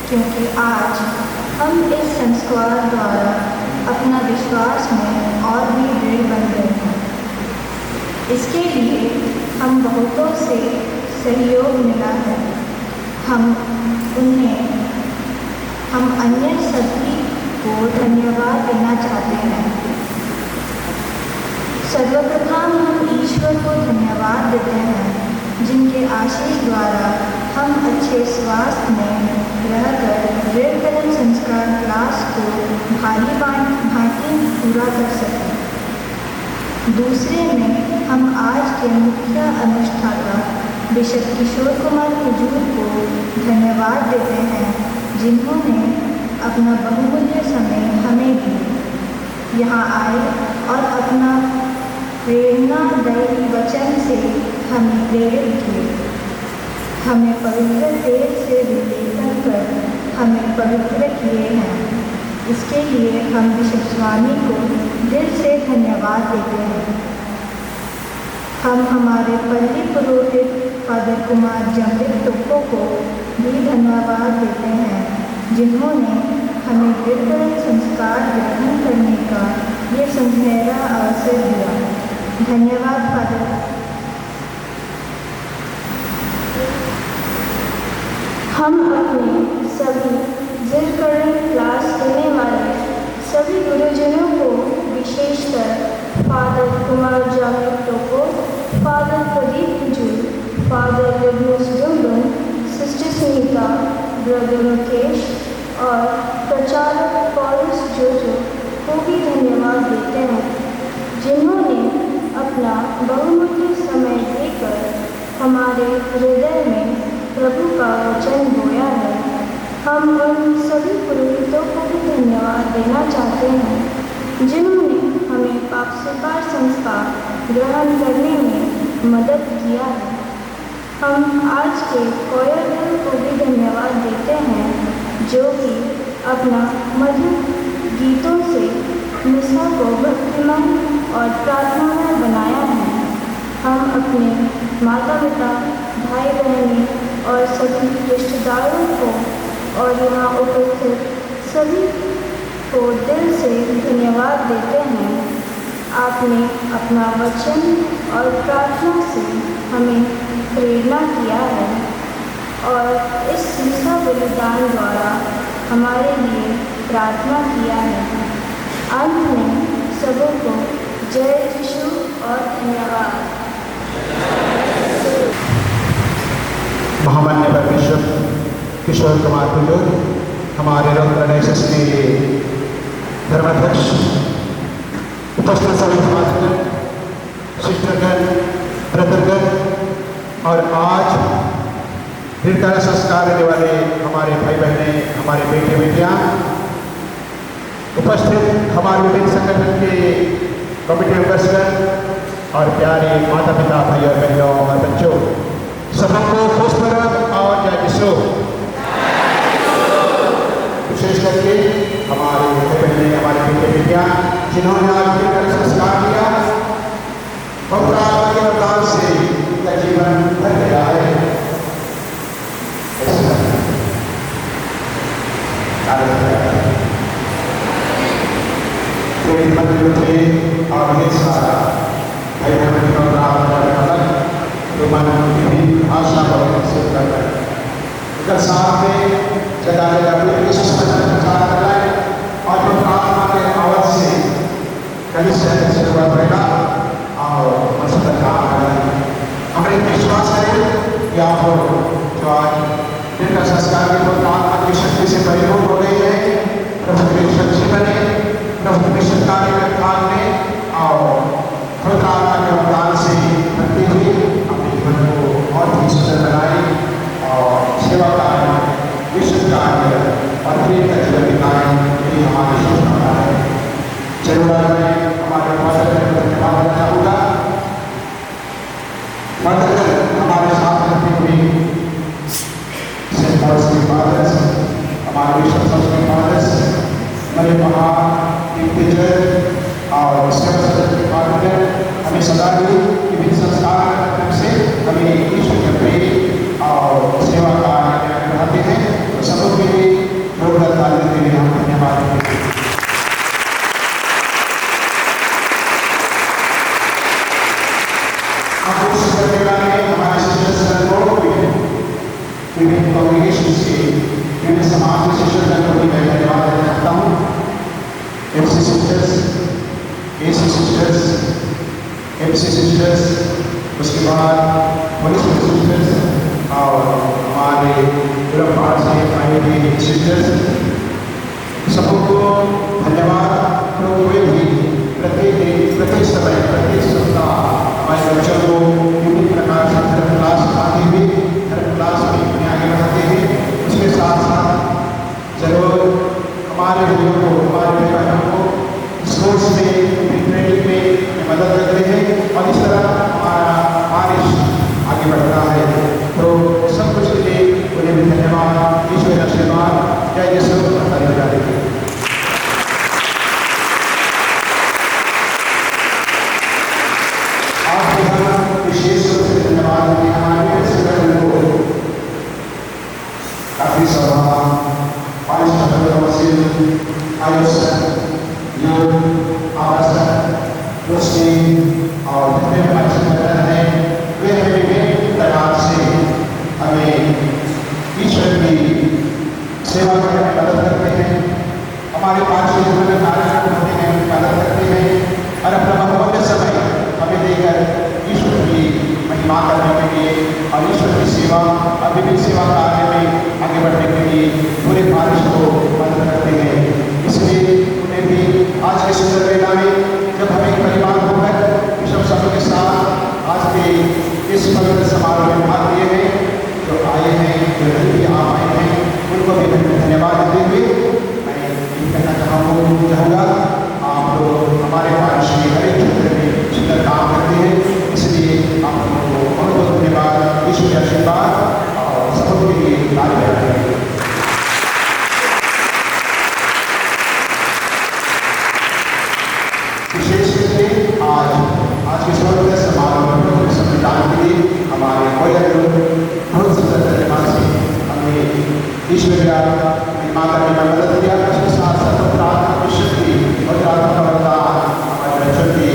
क्योंकि आज हम इस संस्कार द्वारा अपना विश्वास में और भी दृढ़ बन गए हैं। इसके लिए हम बहुतों से सहयोग मिला है। हम अन्य सभी को धन्यवाद देना चाहते हैं। सर्वप्रथम हम ईश्वर को धन्यवाद देते हैं, जिनके आशीष द्वारा हम अच्छे स्वास्थ्य में रहकर रेड कदम संस्कार क्लास को भांति पूरा कर सकें। दूसरे में हम आज के मुख्य अनुष्ठाता बिशप किशोर कुमार कुजूर को धन्यवाद देते हैं, जिन्होंने अपना बहुमूल्य समय हमें दी, यहाँ आए और अपना प्रेरणादायी वचन से हमें प्रेरित किए, हमें पवित्र तेल से विलेपन कर हमें पवित्र किए हैं। इसके लिए हम बिशप स्वामी को दिल से धन्यवाद देते हैं। हम हमारे पल्ली पुरोहित फादर कुमार जमरिक टोप्पो को भी धन्यवाद देते हैं, जिन्होंने हमें दीर्घकालीन संस्कार ग्रहण करने का ये सुनहरा अवसर दिया। धन्यवाद फादर। हम अपने सभी दीर्घकालीन क्लास लेने वाले सभी गुरुजनों को, विशेषकर father Kumar Jamrik Toppo, father Pradeep Kujur, father Vighnesh Dundan, sister Sunita, brother Mukesh और प्रचारक पॉलस जोजो को भी धन्यवाद देते हैं, जिन्होंने अपना बहुमूल्य समय देकर हमारे हृदय में प्रभु का वचन बोया है। हम उन सभी पुरोहितों को भी धन्यवाद देना चाहते हैं, जिन्होंने हमें पापस्वीकार संस्कार ग्रहण करने में मदद किया है। हम आज के कोयर दल को भी धन्यवाद देते हैं, जो कि अपना मधुर गीतों से मिसा को भक्तिमय और प्रार्थनामय बनाया है। हम अपने माता पिता, भाई बहनें और सभी रिश्तेदारों को और यहाँ उपस्थित सभी को दिल से धन्यवाद देते हैं। आपने अपना वचन और प्रार्थना से हमें प्रेरणा किया है और इस मिसा बलिदान द्वारा हमारे लिए प्रार्थना किया है। अंत में सबों को जय यीशु और धन्यवाद। महामान्य परमेश्वर किशोर कुमार कुजूर, हमारे रौद्रनेशस के धर्माध्यक्ष, उपस्थित सभी महाजन, शिष्टगण, और आज दीर्घकाल संस्कार देने वाले हमारे भाई बहने, हमारे बेटे बेटियां, उपस्थित हमारे विभिन्न संगठन के कमिटी मेंबर्सगण और प्यारे माता पिता, भाई और बहनों और बच्चों, सबको खुश परब और जय यीशु। विशेष करके हमारे भाई बहने, हमारे बेटे बेटियां जिन्होंने आज दीर्घकाल संस्कार किया, पवित्र आत्मा के वरदान से उनका जीवन भर गया है। मंदिरों में और ढेर सारा भाई बहन भाषा कर साथ में जगह जगह प्रचार कर रहा है और जो प्रार्थना के आवाज से कई शहर से शुरुआत रहेगा और मसला काम कर रहे हैं। हमें विश्वास है कि आप जो आज दिन का संस्कार के प्रार्थना की शक्ति से परिपूर्ण हो गई है, प्रभु के शक्ति बने, प्रभु के सरकारी व्यवहार में और पवित्र आत्मा के वरदान से भरती हुई अपने जीवन को और भी सुंदर बनाए और सेवा कार्य, विश्व कार्य और प्रेम का जीवन बिताएं, यही हमारी शुभकामना है। जरूर मैं हमारे फादर को धन्यवाद देना चाहूँगा। फादर हमारे साथ रहते हुए सेंट पॉल्स के फादर्स, हमारे विश्व के फादर्स, मेरे महान और के पार्टनर हमें सदा ही विभिन्न संस्कार से हमें ईश्वर के प्रेम और सेवा कार्य बढ़ाते हैं। तो सबों के लिए जोरदार तालियों के लिए हम धन्यवाद देते हैं। आप उस मेला में हमारे शिष्य को विभिन्न कॉन्ग्रेगेशन से, विभिन्न समाज के शिष्य को भी मैं धन्यवाद देना चाहता हूँ। FC sisters, AC sisters, MC sisters, उसके बाद पुलिस सिस्टर्स और हमारे गुरु से आए हुए सिस्टर्स, सबको धन्यवाद। तो वे भी प्रत्येक दिन, प्रत्येक समय, प्रत्येक सप्ताह हमारे बच्चों को विभिन्न प्रकार से धर्म क्लास सिखाते हुए, धर्म क्लास में आगे बढ़ाते हैं। उसके साथ साथ जरूर हमारे लोगों को, हमारे बहनों को स्पोर्ट्स में, ट्रेनिंग में मदद करते हैं और इस तरह हमारा बारिश आगे बढ़ रहा है। तो सब कुछ के लिए उन्हें भी धन्यवाद, ईश्वर आशीर्वाद, जय यीशु मसीह। आप विशेष रूप से धन्यवाद दें हमारे संगठन को, काफी सभा आयोजन, योग, आवासन, रोशनी और जितने हमारे संगठन हैं, वे हमें विभिन्न प्रकार से हमें ईश्वर की सेवा करने में मदद करते हैं। हमारे पास जो विभिन्न कार्यक्रम होते हैं उनकी मदद करते हैं और अपना बहुमूल्य समय हमें देकर ईश्वर की महिमा करने के लिए और ईश्वर की सेवा और विभिन्न सेवा कार्य में आगे बढ़ने के लिए पूरे बारिश को मदद करते हैं। इसलिए उन्हें भी आज के सुंदर मेला में जब हमें परिवार होकर विश्व सभा के साथ आज के इस पवित्र समारोह में भाग लिए हैं, जो आए हैं, जो जल्दी आ आए हैं, उनको भी धन्यवाद देते हुए मैं ये कहना चाहूँगा, आप लोग हमारे पास हर एक क्षेत्र में सुंदर काम करते हैं, इसलिए आप लोगों को बहुत बहुत धन्यवाद, ईश्वर के आशीर्वाद और सबके लिए कार्य करते हैं। विशेष रूप से आज के स्वतंत्रता समारोह में संविधान के लिए हमारे बहुत सुंदर तरीका से हमें ईश्वर का महिमा करने में मदद किया। उसके साथ साथ प्रार्थना की शक्ति और प्रार्थना का वरदान हमारे बच्चों के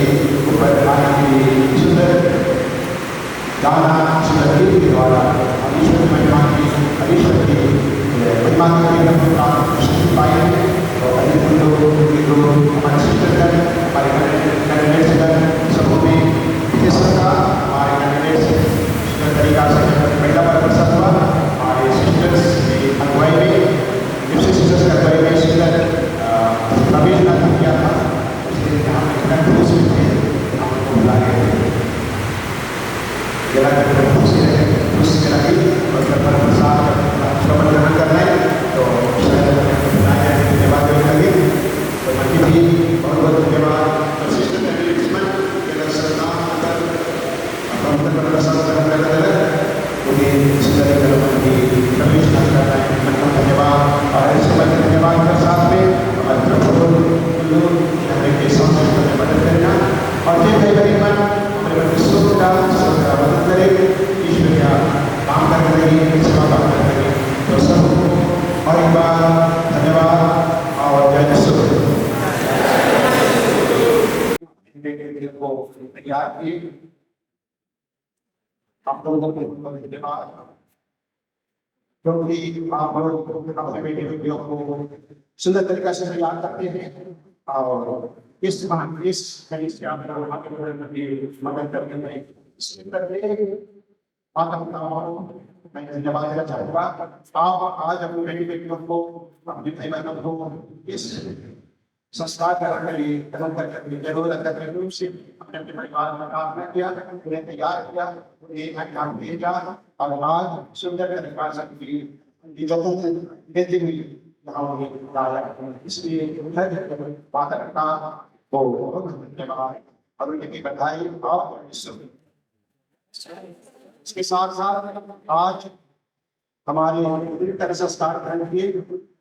ऊपर लाने के लिए सुंदर गाना, सुंदर गीत के द्वारा हम ईश्वर की महिमा की, ईश्वर की महिमा करके हम प्रार्थना की शक्ति पाएंगे। और अनेक लोग हमारे शिक्षक, हमारे कैंडिडेट्स सबों में इस सरकार हमारे कैंडिडेट्स सुंदर तरीका से महिला पर प्रसाद हुआ। हमारे सिस्टर्स की अगुवाई में, दूसरे सिस्टर्स की अगुवाई में सुंदर प्रवेश किया था, इसलिए यहाँ पे हम उनको बुला गए थे। और जब प्रसाद श्रवण ग्रहण कर रहे हैं तो शायद धन्यवाद लगे। तो मंदिर भी बहुत बहुत धन्यवाद। वशिष्ठ लक्ष्मण के दर्शन प्रसाद ग्रहण कर रहे हैं उन्हें सुंदर प्रवेश करना है, धन्यवाद। और ऐसे धन्यवाद के साथ में के सामने मदद करना और जिन गरीबन हमारे विश्व का मदद करें, ईश्वर का काम करने लगे, सेवा काम करने लगे। तो सबको और एक बार धन्यवाद और जय को तैयार किए। आप लोगों को धन्यवाद क्योंकि आप लोग अपने बेटे बेटियों को सुंदर तरीका से तैयार करते हैं और इस कड़ी से आप मदद करते हैं। मैं धन्यवाद देना चाहूँगा। आप आज अपने बेटी बेटियों को जितने बहनों को इस संस्कार करने के लिए जरूरत रूप से अपने अपने परिवार में काम किया, उन्हें तैयार किया, उन्हें काम भेजा और आज सुंदर तरीका से इसलिए माता पिता को धन्यवाद और उनकी बधाई। और इसके साथ साथ आज हमारे पूरी तरह संस्कार ग्रहण किए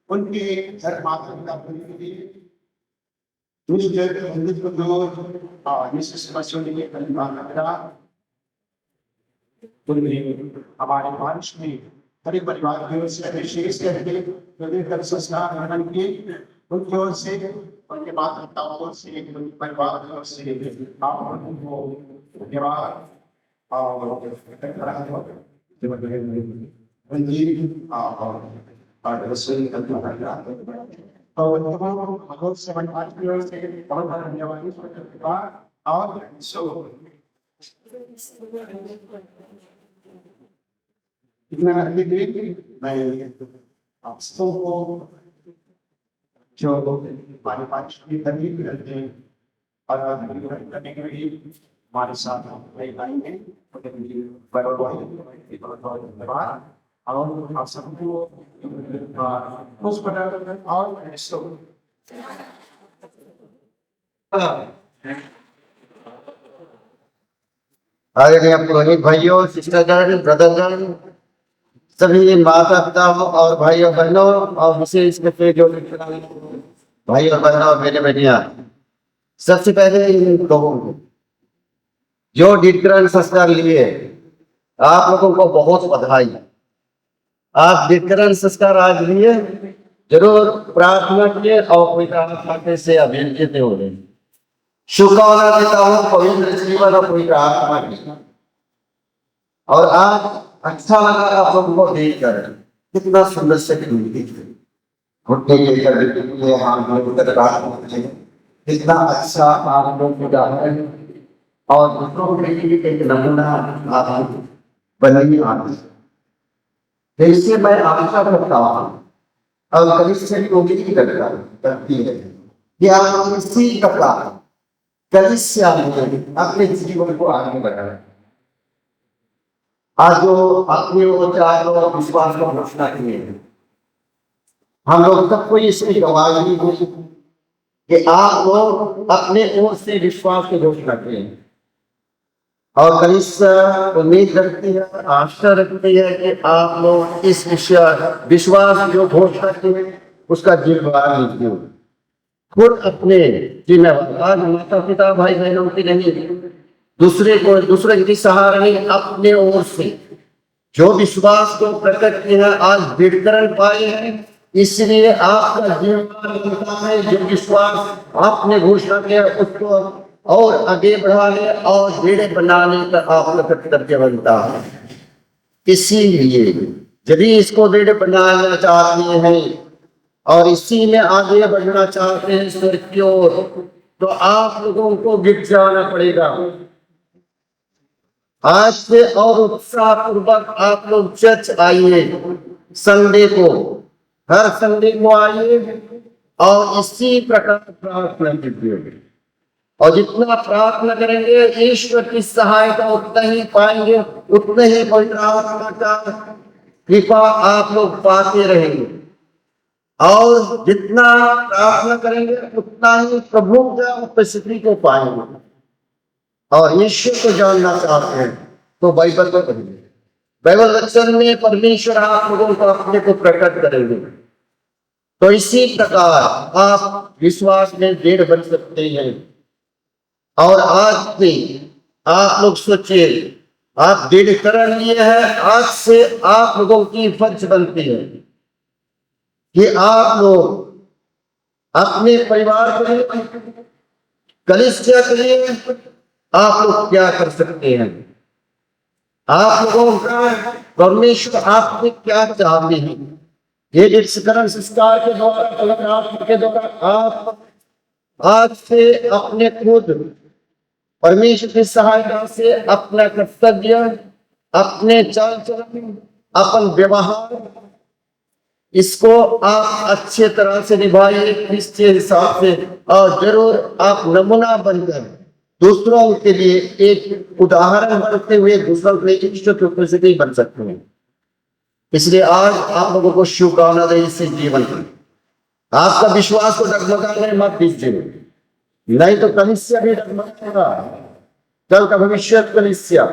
उनके घर माता पिता के लिए हमारे बारिश में हर परिवार की ओर से विशेष करके संस्कार ग्रहण किए उनकी ओर से, उनके माता पिता ओर से, परिवार की ओर से धन्यवाद जो हमारे बारिश की तकलीफ करते हैं और करने के लिए हमारे साथ आएंगे और आप सबको उस पर और आदरणीय पुरोहित भाइयों, सिस्टरगण, ब्रदरगण, सभी माता पिता और भाइयों बहनों और विशेष रूप से जो भाई और बहनों और बेटे बेटियां, सबसे पहले इन लोगों को जो दीपकरण संस्कार लिए आप लोगों को बहुत बधाई। आप दीपकरण संस्कार आज लिए, जरूर प्रार्थना किए और कोई खाते से अभिनंदित हो रहे। शुभकामना देता हूँ पवित्र जीवन और कोई आत्मा की। और आज अच्छा लगा आप लोगों को देख कर, कितना सुंदर से घुटने के लिए कितना अच्छा आप लोग उदाहरण और दूसरों को एक नमूना बनी आती। इससे मैं आशा करता हूँ और कलिसिया की उम्मीद करती है कि आप इसी प्रकार कलिसिया में अपने जीवन को आगे बढ़ाएं। आज जो अपने चार लोग विश्वास को घोषणा किए हैं, हम लोग सबको इसकी गवाही दी कि आप लोग अपने ओर से विश्वास की घोषणा किए और कलिसिया उम्मीद रखती है, आशा रखती है कि आप लोग इस विश्वास जो घोषणा किए उसका जिम्मेदार लीजिए। खुद अपने जिम्मेवार माता पिता भाई बहनों की नहीं, दूसरे की सहारा नहीं, अपने ओर से जो विश्वास को प्रकट किया आज दृढ़ीकरण पाए हैं, इसलिए आपका जिम्मेदार है जो विश्वास आपने घोषणा किया उसको और आगे बढ़ाने और दृढ़ बनाने का आपका कर्तव्य बनता है। इसीलिए यदि इसको दृढ़ बनाना चाहते हैं और इसी में आगे बढ़ना चाहते हैं ईश्वर की ओर, तो आप लोगों को गिर जाना पड़ेगा। आज से और उत्साह पूर्वक आप लोग चर्च आइए, संडे को, हर संडे को आइए और इसी प्रकार प्रार्थना कीजिए। और जितना प्रार्थना करेंगे ईश्वर की सहायता उतना ही पाएंगे, उतने ही पवित्र आत्मा का कृपा आप लोग पाते रहेंगे। और जितना प्रार्थना करेंगे उतना ही प्रभु का उपस्थिति को पाएंगे। और ईश्वर को जानना चाहते हैं तो बाइबल को पढ़िए। बाइबल वचन में परमेश्वर आप लोगों को अपने को प्रकट करेंगे। तो इसी प्रकार आप विश्वास में दृढ़ बन सकते हैं। और आज भी आप लोग सोचिए, आप दृढ़ीकरण लिए है, आज से आप लोगों की फर्ज बनती है कि आप लोग अपने परिवार के लिए, कलीसिया के लिए आप लोग क्या कर सकते हैं। आप लोगों का परमेश्वर आपसे क्या चाहते हैं। ये दृढ़ीकरण संस्कार के द्वारा, पवित्र आत्मा के द्वारा आप आज से अपने खुद परमेश्वर की सहायता से अपना कर्तव्य, अपने चाल चलन, अपन व्यवहार, इसको आप अच्छे तरह से निभाइए क्रिश्चियन हिसाब से। और जरूर आप नमूना बनकर दूसरों के लिए एक उदाहरण बनते हुए दूसरों के लिए ईश्वर की उपस्थिति बन सकते हैं। इसलिए आज आप लोगों को शुभकामना दे इस जीवन में। आपका विश्वास को डगमगाने मत दीजिए, नहीं तो कलीसिया भी डगमगाएगा। कल का भविष्य कलीसिया,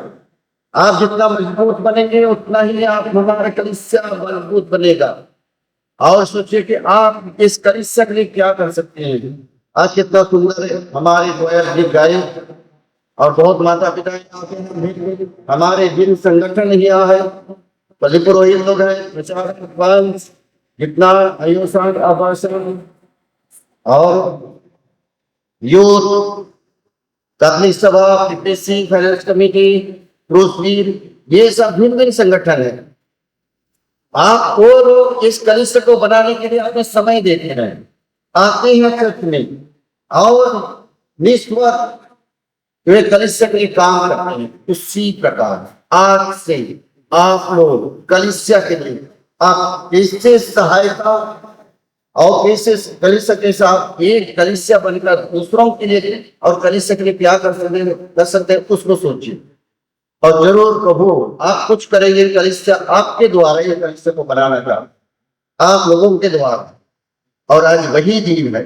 आप जितना मजबूत बनेंगे उतना ही आप हमारा कलीसिया मजबूत बनेगा। और सोचिए कि आप इस कलीसिया के लिए क्या कर सकते हैं। आज कितना सुंदर हमारे गीत गाए और बहुत माता पिता आते हैं, हमारे जिन संगठन यहाँ है, पुरोहित लोग हैं, प्रचारक, वंश, जितना आयोजन, आवासन और यूथ, कैथोलिक सभा, पीपीसी, फाइनेंस कमेटी, क्रूसवीर, ये सब भिन्न भिन्न संगठन है। आप वो लोग इस कलीसिया को बनाने के लिए अपना समय देते हैं, आते हैं चर्च में और निस्वार्थ कलीसिया के लिए काम करते हैं। उसी प्रकार आज से आप लोग कलीसिया के लिए आप कैसे सहायता और कैसे कलीसिया के साथ एक कलीसिया बनकर दूसरों के लिए और कलीसिया के लिए क्या कर सकते हैं उसको सोचिए। और जरूर प्रभु आप कुछ करेंगे कलीसिया आपके द्वारा, ये कलीसिया को बनाना था आप लोगों के द्वारा। और आज वही दिन है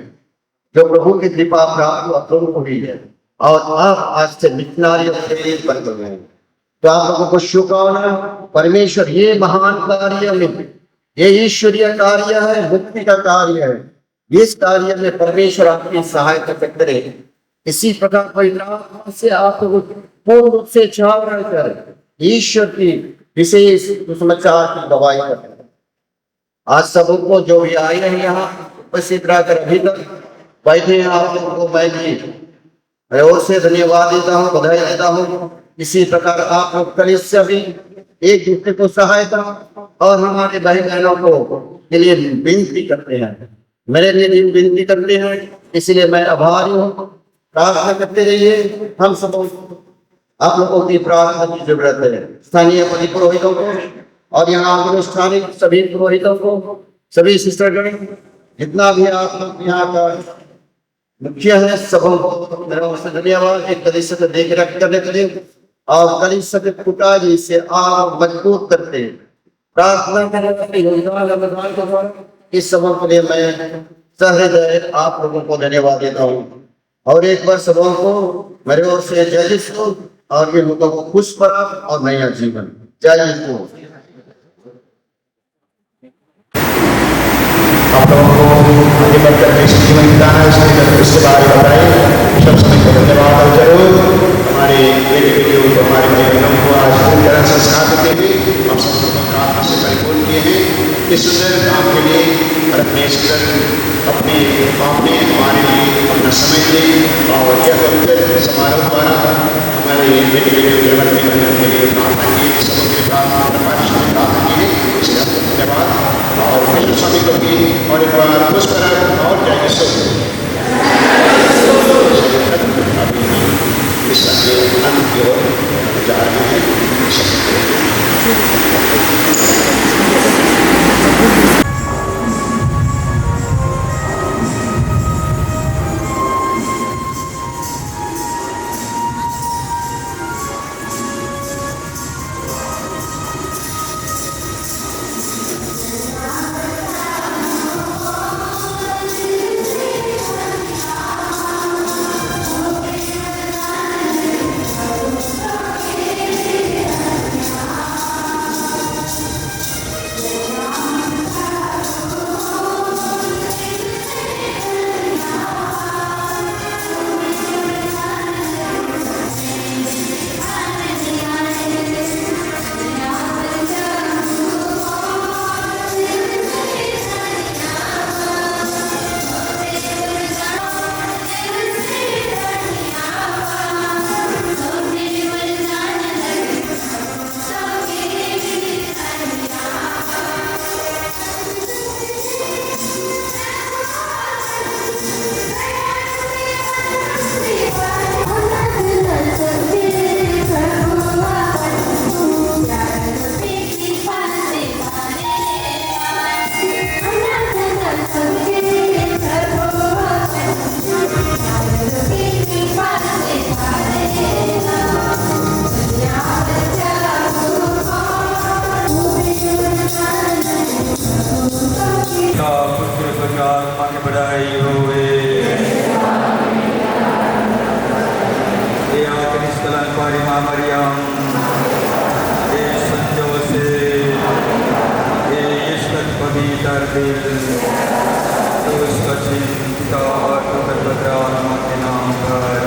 जो प्रभु की कृपा प्राप्त आप लोगों को हुई है और आप आज से मिशनरी और प्रेरित बन गए हैं। तो आप लोगों को शुभकामना। परमेश्वर ये महान कार्य में, ये ईश्वरीय कार्य है, मुक्ति का कार्य है। इस कार्य में परमेश्वर आपकी सहायता करते रहे। इसी प्रकार पवित्र आत्मा से आप लोग पूर्ण रूप से छावरण कर ईश्वर की विशेष सुसमाचार की गवाही करते हैं। आज सबको जो भी आए हैं यहाँ उपस्थित रहकर अभी तक बैठे हैं, आप लोगों को मैं भी और से धन्यवाद देता हूँ, बधाई देता हूँ। इसी प्रकार आप लोग कलीसिया भी एक दूसरे को सहायता और हमारे भाई बहनों को के लिए विनती करते हैं, मेरे लिए भी विनती करते हैं। इसलिए मैं आभारी हूँ। प्रार्थना करते रहिए। हम सब आप लोगों की प्रार्थना की जरूरत है। स्थानीय पुरोहितों को और यहाँ स्थानीय सभी पुरोहितों को, सभी सिस्टरगण, जितना भी आप लोग यहाँ का मुखिया है, सबों को मेरा उससे धन्यवाद। एक कलीसिया से देख रख करने के लिए और कलीसिया के पुटाजी से आप मजबूत करते हैं। प्रार्थना करने योगदान के द्वारा इस सबों के लिए मैं सहृदय आप लोगों को धन्यवाद देता हूँ। और एक बार सबों को मेरे ओर से जय यीशु और ये लोगों को खुश पड़ा और नया जीवन। जय यीशु। आप लोगों को आगे बढ़कर जीवन बिताना है, उसके बारे में बताइए। सब समय को धन्यवाद। और जरूर हमारे बेटियों को, हमारे बहनों को आज पूरी तरह संस्कार देते हुए हम सबको प्रार्थना से परिपूर्ण किए हैं। इस सुंदर काम के लिए परमेश्वर अपने आपने हमारे लिए अपना समय दिए और यह पवित्र समारोह द्वारा हमारे बेटियों के लिए प्रार्थना की, सबके प्रार्थना की है। इसलिए आपको धन्यवाद। और फिर स्वामी को भी और एक बार खुश करा और जय यीशु। इस अंत की ओर जा रहे हैं। तो इस बच्चे पिता और पवित्र आत्मा के नाम पर